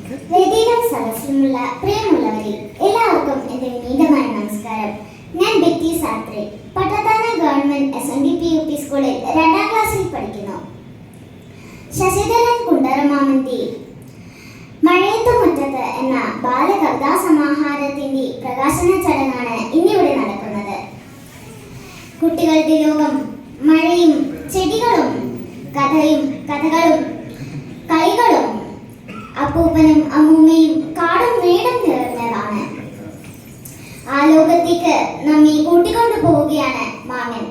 വേദിയിലും സദസ്സിലുമുള്ള പ്രിയമുള്ളവരെ എല്ലാവർക്കും എൻ്റെ വിനീതമായ നമസ്കാരം. ഞാൻ ബെറ്റി സാത്രെ, പട്ടത്താന ഗവൺമെന്റ് SNDP UP സ്കൂളിൽ 2ാം ക്ലാസ്സിൽ പഠിക്കുന്നു. ശശിധരൻ കുണ്ടറമാമന്റെ മഴയത്തു മുറ്റത്ത് എന്ന ബാലകവിതാ സമാഹാരത്തിന്റെ പ്രകാശന ചടങ്ങാണ് ഇന്നിവിടെ നടക്കുന്നത്. കുട്ടികളുടെ ലോകം മഴയും ചെടികളും കഥകളും കളികളും അപ്പൂപ്പനും അമ്മൂമ്മയും കാടും വീടും നിറഞ്ഞതാണ്. ആ ലോകത്തേക്ക് നമ്മെ കൂട്ടിക്കൊണ്ടു പോവുകയാണ് മാമൻ.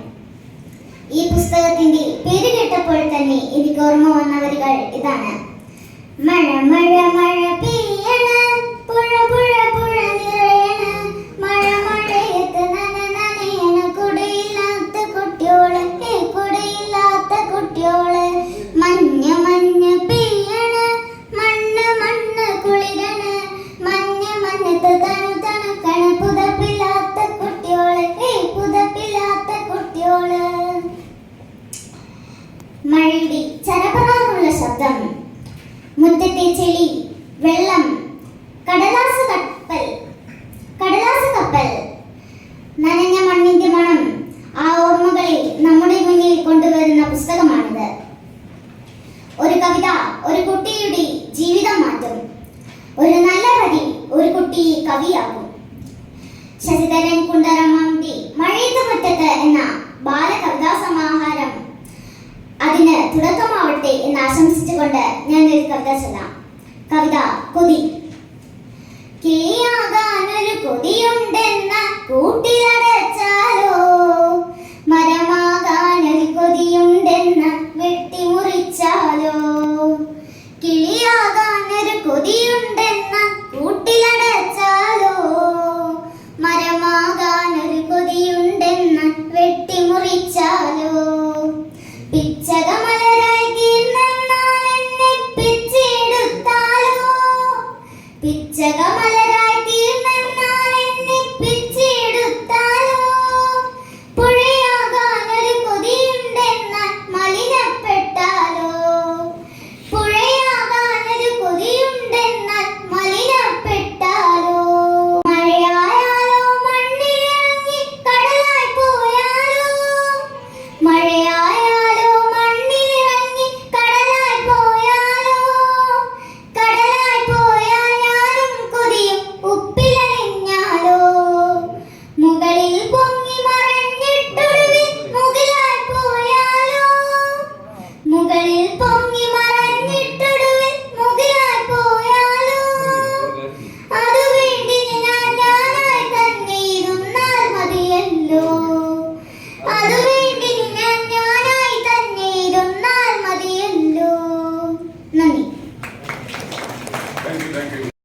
ഈ പുസ്തകത്തിന്റെ പേര് കേട്ടപ്പോൾ തന്നെ എനിക്ക് ഓർമ്മ വന്ന വരികൾ ഇതാണ്. മഴ മഴ മഴ പെയ്യണ, പുഴ പുഴ പുഴ നിറയണ, മഴ മഴയത്ത് നനയണ, കുടയില്ലാത്ത കുട്ടിയോള്, കുടയില്ലാത്ത കുട്ടിയോള്, മഞ്ഞ മഞ്ഞ പെയ്യണ, മണ്ണ് മണ്ണ് കുളിരണ, മഞ്ഞ മഞ്ഞത്ത് തണുക്കണ, പുതപ്പില്ലാത്ത കുട്ടിയോള്, പുതപ്പില്ലാത്ത കുട്ടിയോള്. മഴയുടെ ചരപറാന്നുള്ള ശബ്ദം, മുറ്റത്തെ ചെളി, വെള്ളം, കടലാസ് കപ്പൽ, നനഞ്ഞ മണ്ണിന്റെ മണം, ആ ഓർമ്മകളെ നമ്മുടെ മുന്നിൽ കൊണ്ടുവരുന്ന പുസ്തകമാണിത്. ഒരു കവിത ഒരു കുട്ടിയുടെ ജീവിതം മാറ്റും. ഒരു നല്ല വരി ഒരു കുട്ടിയെ കവിയാക്കും. ശശിധരൻ കുണ്ടറമാമന്റെ മഴയത്തു മുറ്റത്ത് എന്ന ബാലകവിതാ സമാഹാരം അതിന് തുടക്കമാവട്ടെ എന്ന് ആശംസിച്ചുകൊണ്ട് ഞാൻ ഒരു കവിത ചൊല്ലാം. കവിത കൊതി. കിളിയാകാനൊരു കൊതിയുണ്ടെന്ന കൂട്ടിലടച്ച